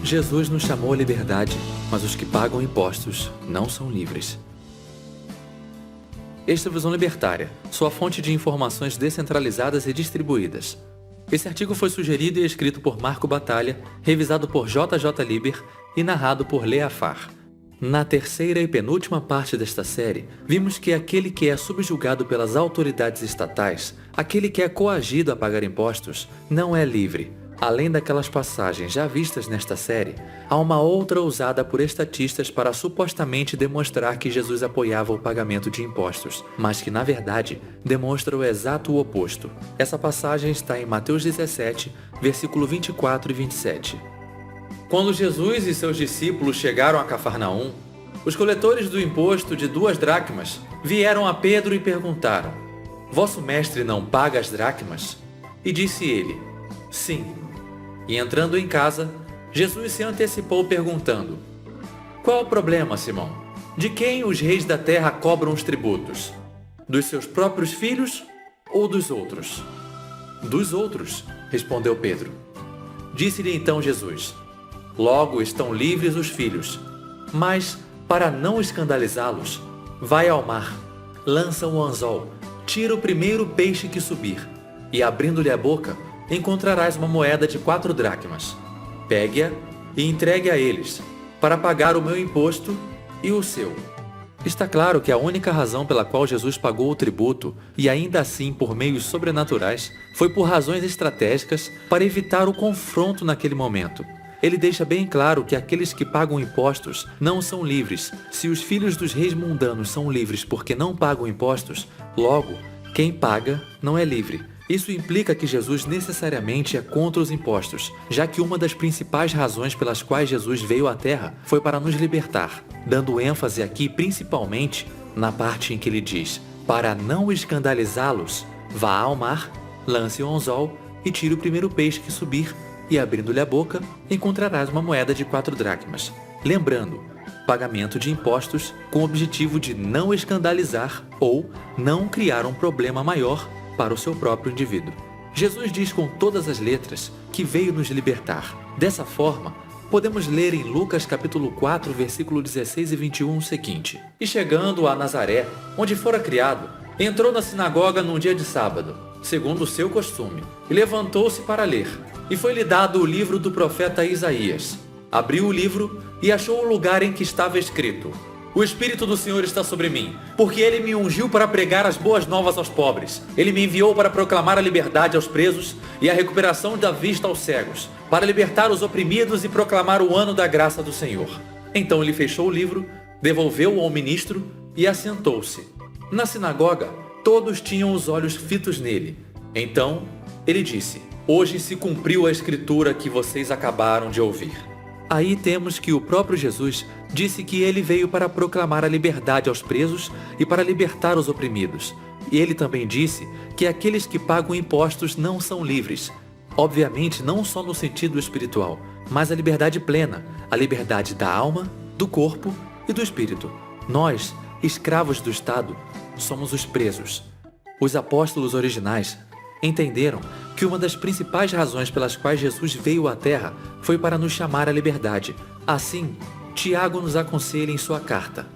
Jesus nos chamou à liberdade, mas os que pagam impostos não são livres. Esta é a Visão Libertária, sua fonte de informações descentralizadas e distribuídas. Esse artigo foi sugerido e escrito por Marco Batalha, revisado por JJ Liber e narrado por Leafar. Na terceira e penúltima parte desta série, vimos que aquele que é subjugado pelas autoridades estatais, aquele que é coagido a pagar impostos, não é livre. Além daquelas passagens já vistas nesta série, há uma outra usada por estatistas para supostamente demonstrar que Jesus apoiava o pagamento de impostos, mas que na verdade demonstra o exato oposto. Essa passagem está em Mateus 17, versículo 24 e 27. Quando Jesus e seus discípulos chegaram a Cafarnaum, os coletores do imposto de 2 dracmas vieram a Pedro e perguntaram: "Vosso mestre não paga as dracmas?" E disse ele: "Sim." E entrando em casa, Jesus se antecipou perguntando: "Qual o problema, Simão? De quem os reis da terra cobram os tributos? Dos seus próprios filhos ou dos outros?" "Dos outros", respondeu Pedro. Disse-lhe então Jesus: "Logo estão livres os filhos, mas, para não escandalizá-los, vai ao mar, lança o anzol, tira o primeiro peixe que subir, e abrindo-lhe a boca, encontrarás uma moeda de 4 dracmas. Pegue-a e entregue a eles, para pagar o meu imposto e o seu." Está claro que a única razão pela qual Jesus pagou o tributo, e ainda assim por meios sobrenaturais, foi por razões estratégicas para evitar o confronto naquele momento. Ele deixa bem claro que aqueles que pagam impostos não são livres. Se os filhos dos reis mundanos são livres porque não pagam impostos, logo, quem paga não é livre. Isso implica que Jesus necessariamente é contra os impostos, já que uma das principais razões pelas quais Jesus veio à Terra foi para nos libertar, dando ênfase aqui principalmente na parte em que ele diz: "Para não escandalizá-los, vá ao mar, lance o anzol e tire o primeiro peixe que subir, e abrindo-lhe a boca, encontrarás uma moeda de 4 dracmas." Lembrando, pagamento de impostos com o objetivo de não escandalizar ou não criar um problema maior para o seu próprio indivíduo. Jesus diz com todas as letras que veio nos libertar. Dessa forma, podemos ler em Lucas capítulo 4, versículo 16 e 21 o seguinte: "E chegando a Nazaré, onde fora criado, entrou na sinagoga num dia de sábado, segundo o seu costume, e levantou-se para ler. E foi-lhe dado o livro do profeta Isaías. Abriu o livro e achou o lugar em que estava escrito: O Espírito do Senhor está sobre mim, porque Ele me ungiu para pregar as boas novas aos pobres. Ele me enviou para proclamar a liberdade aos presos e a recuperação da vista aos cegos, para libertar os oprimidos e proclamar o ano da graça do Senhor." Então ele fechou o livro, devolveu-o ao ministro e assentou-se. Na sinagoga, todos tinham os olhos fitos nele. Então ele disse: "Hoje se cumpriu a escritura que vocês acabaram de ouvir." Aí temos que o próprio Jesus disse que ele veio para proclamar a liberdade aos presos e para libertar os oprimidos. E ele também disse que aqueles que pagam impostos não são livres. Obviamente não só no sentido espiritual, mas a liberdade plena, a liberdade da alma, do corpo e do espírito. Nós, escravos do Estado, somos os presos. Os apóstolos originais entenderam que uma das principais razões pelas quais Jesus veio à Terra foi para nos chamar à liberdade. Assim, Tiago nos aconselha em sua carta: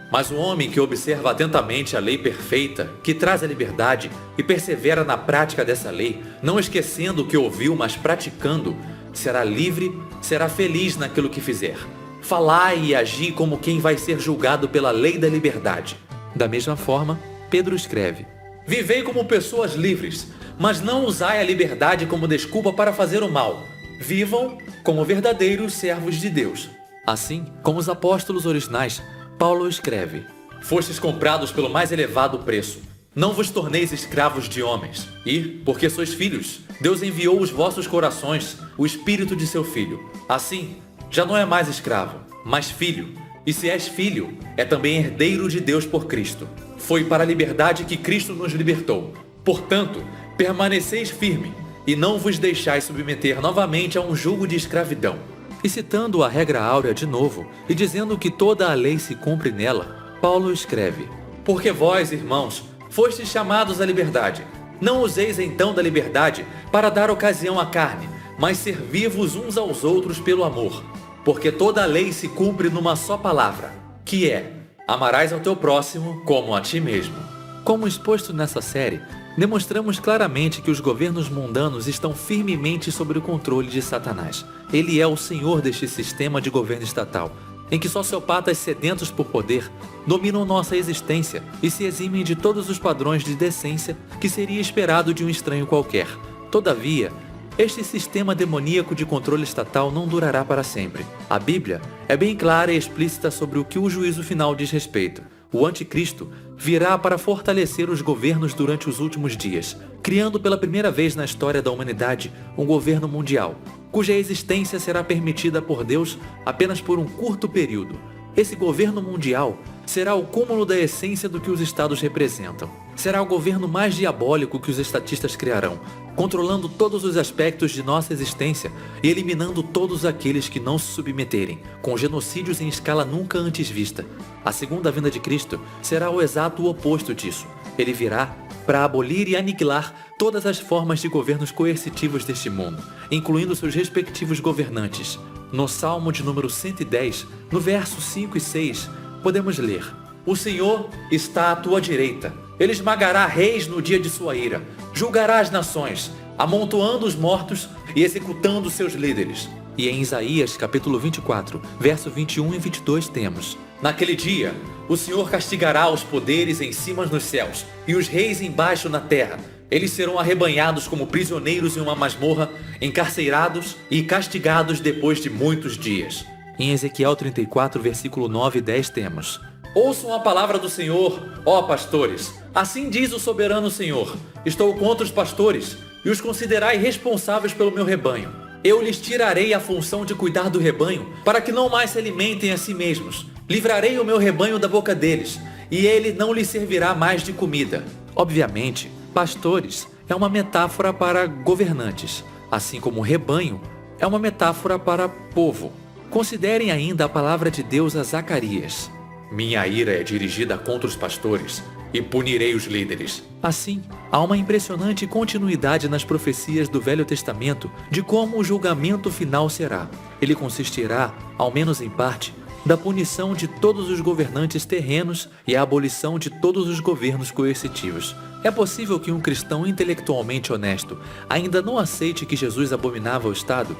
"Mas o homem que observa atentamente a lei perfeita, que traz a liberdade, e persevera na prática dessa lei, não esquecendo o que ouviu, mas praticando, será livre, será feliz naquilo que fizer. Falai e agi como quem vai ser julgado pela lei da liberdade." Da mesma forma, Pedro escreve: "Vivei como pessoas livres, mas não usai a liberdade como desculpa para fazer o mal. Vivam como verdadeiros servos de Deus." Assim como os apóstolos originais, Paulo escreve: "Fostes comprados pelo mais elevado preço. Não vos torneis escravos de homens. E, porque sois filhos, Deus enviou os vossos corações o Espírito de seu Filho. Assim, já não é mais escravo, mas filho. E se és filho, é também herdeiro de Deus por Cristo. Foi para a liberdade que Cristo nos libertou. Portanto, permaneceis firme e não vos deixais submeter novamente a um jugo de escravidão." E citando a regra áurea de novo, e dizendo que toda a lei se cumpre nela, Paulo escreve: "Porque vós, irmãos, fostes chamados à liberdade. Não useis então da liberdade para dar ocasião à carne, mas servi-vos uns aos outros pelo amor. Porque toda a lei se cumpre numa só palavra, que é: amarás ao teu próximo como a ti mesmo. Como exposto nessa série, demonstramos claramente que os governos mundanos estão firmemente sob o controle de Satanás. Ele é o senhor deste sistema de governo estatal, em que sociopatas sedentos por poder dominam nossa existência e se eximem de todos os padrões de decência que seria esperado de um estranho qualquer. Todavia, este sistema demoníaco de controle estatal não durará para sempre. A Bíblia é bem clara e explícita sobre o que o juízo final diz respeito. O anticristo virá para fortalecer os governos durante os últimos dias, criando pela primeira vez na história da humanidade um governo mundial, cuja existência será permitida por Deus apenas por um curto período. Esse governo mundial será o cúmulo da essência do que os estados representam. Será o governo mais diabólico que os estatistas criarão, controlando todos os aspectos de nossa existência e eliminando todos aqueles que não se submeterem, com genocídios em escala nunca antes vista. A segunda vinda de Cristo será o exato oposto disso. Ele virá para abolir e aniquilar todas as formas de governos coercitivos deste mundo, incluindo seus respectivos governantes. No Salmo de número 110, no verso 5 e 6, podemos ler: O Senhor está à tua direita. Ele esmagará reis no dia de sua ira. Julgará as nações, amontoando os mortos e executando seus líderes. E em Isaías, capítulo 24, verso 21 e 22 temos: Naquele dia, o Senhor castigará os poderes em cima nos céus e os reis embaixo na terra. Eles serão arrebanhados como prisioneiros em uma masmorra, encarcerados e castigados depois de muitos dias. Em Ezequiel 34, versículo 9 e 10 temos: Ouçam a palavra do Senhor, ó pastores. Assim diz o soberano Senhor: Estou contra os pastores e os considerai responsáveis pelo meu rebanho. Eu lhes tirarei a função de cuidar do rebanho, para que não mais se alimentem a si mesmos. Livrarei o meu rebanho da boca deles, e ele não lhes servirá mais de comida. Obviamente, pastores é uma metáfora para governantes, assim como rebanho é uma metáfora para povo. Considerem ainda a palavra de Deus a Zacarias: Minha ira é dirigida contra os pastores, e punirei os líderes. Assim, há uma impressionante continuidade nas profecias do Velho Testamento de como o julgamento final será. Ele consistirá, ao menos em parte, da punição de todos os governantes terrenos e a abolição de todos os governos coercitivos. É possível que um cristão intelectualmente honesto ainda não aceite que Jesus abominava o Estado?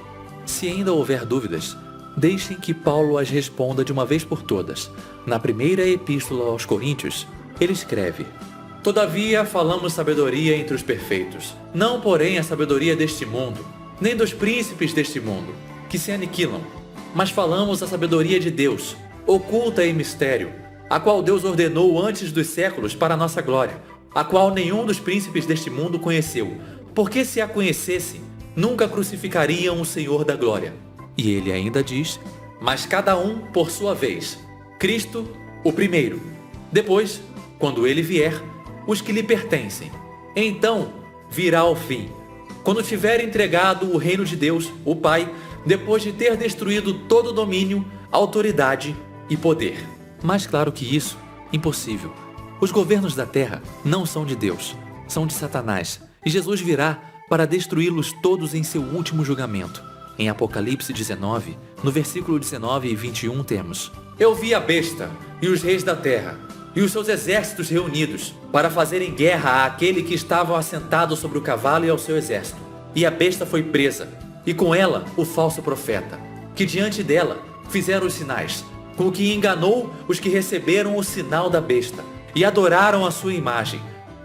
Se ainda houver dúvidas, deixem que Paulo as responda de uma vez por todas. Na primeira epístola aos Coríntios, ele escreve: Todavia falamos sabedoria entre os perfeitos, não porém a sabedoria deste mundo, nem dos príncipes deste mundo, que se aniquilam, mas falamos a sabedoria de Deus, oculta em mistério, a qual Deus ordenou antes dos séculos para a nossa glória, a qual nenhum dos príncipes deste mundo conheceu, porque se a conhecessem, nunca crucificariam o Senhor da glória. E ele ainda diz: Mas cada um por sua vez, Cristo o primeiro, depois, quando ele vier, os que lhe pertencem. Então virá o fim, quando tiver entregado o reino de Deus, o Pai, depois de ter destruído todo domínio, autoridade e poder. Mais claro que isso, impossível. Os governos da terra não são de Deus, são de Satanás, e Jesus virá para destruí-los todos em seu último julgamento. Em Apocalipse 19, no versículo 19 e 21 temos: Eu vi a besta e os reis da terra e os seus exércitos reunidos para fazerem guerra àquele que estava assentado sobre o cavalo e ao seu exército. E a besta foi presa, e com ela o falso profeta, que diante dela fizeram os sinais, com o que enganou os que receberam o sinal da besta e adoraram a sua imagem.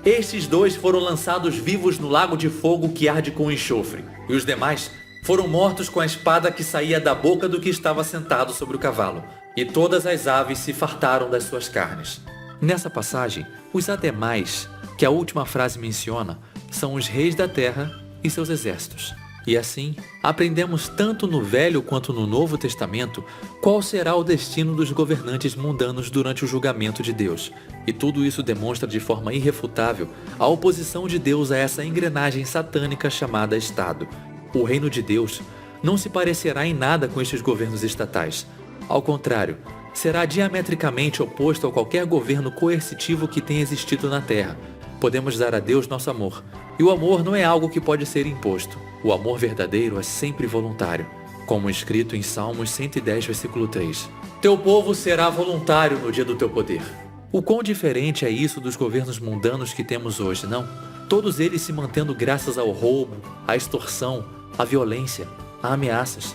Estes dois foram lançados vivos no lago de fogo que arde com enxofre, e os demais foram mortos com a espada que saía da boca do que estava sentado sobre o cavalo, e todas as aves se fartaram das suas carnes. Nessa passagem, os ademais, que a última frase menciona, são os reis da terra e seus exércitos. E assim, aprendemos tanto no Velho quanto no Novo Testamento qual será o destino dos governantes mundanos durante o julgamento de Deus. E tudo isso demonstra de forma irrefutável a oposição de Deus a essa engrenagem satânica chamada Estado. O reino de Deus não se parecerá em nada com estes governos estatais. Ao contrário, será diametricamente oposto a qualquer governo coercitivo que tenha existido na Terra. Podemos dar a Deus nosso amor, e o amor não é algo que pode ser imposto. O amor verdadeiro é sempre voluntário, como escrito em Salmos 110, versículo 3. Teu povo será voluntário no dia do teu poder. O quão diferente é isso dos governos mundanos que temos hoje, não? Todos eles se mantendo graças ao roubo, à extorsão, à violência, a ameaças.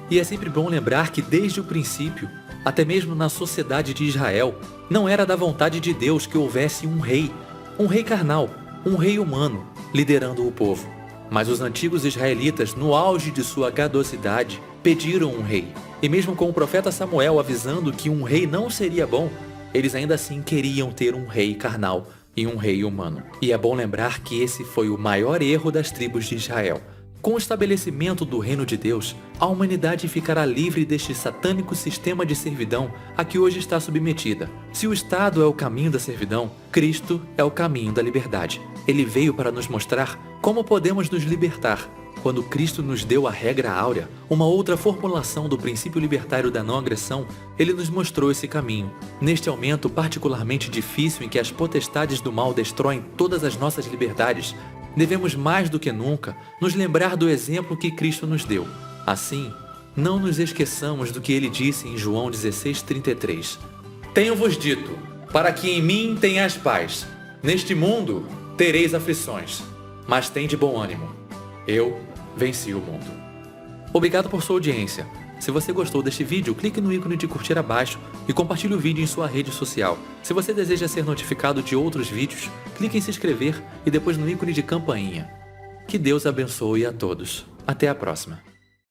E é sempre bom lembrar que desde o princípio, até mesmo na sociedade de Israel, não era da vontade de Deus que houvesse um rei carnal, um rei humano, liderando o povo. Mas os antigos israelitas, no auge de sua gadosidade, pediram um rei. E mesmo com o profeta Samuel avisando que um rei não seria bom, eles ainda assim queriam ter um rei carnal e um rei humano. E é bom lembrar que esse foi o maior erro das tribos de Israel. Com o estabelecimento do reino de Deus, a humanidade ficará livre deste satânico sistema de servidão a que hoje está submetida. Se o Estado é o caminho da servidão, Cristo é o caminho da liberdade. Ele veio para nos mostrar como podemos nos libertar. Quando Cristo nos deu a regra áurea, uma outra formulação do princípio libertário da não agressão, ele nos mostrou esse caminho. Neste aumento particularmente difícil em que as potestades do mal destroem todas as nossas liberdades, devemos mais do que nunca nos lembrar do exemplo que Cristo nos deu. Assim, não nos esqueçamos do que ele disse em João 16:33. Tenho-vos dito, para que em mim tenhais paz. Neste mundo tereis aflições, mas tende bom ânimo. Eu venci o mundo. Obrigado por sua audiência. Se você gostou deste vídeo, clique no ícone de curtir abaixo e compartilhe o vídeo em sua rede social. Se você deseja ser notificado de outros vídeos, clique em se inscrever e depois no ícone de campainha. Que Deus abençoe a todos. Até a próxima.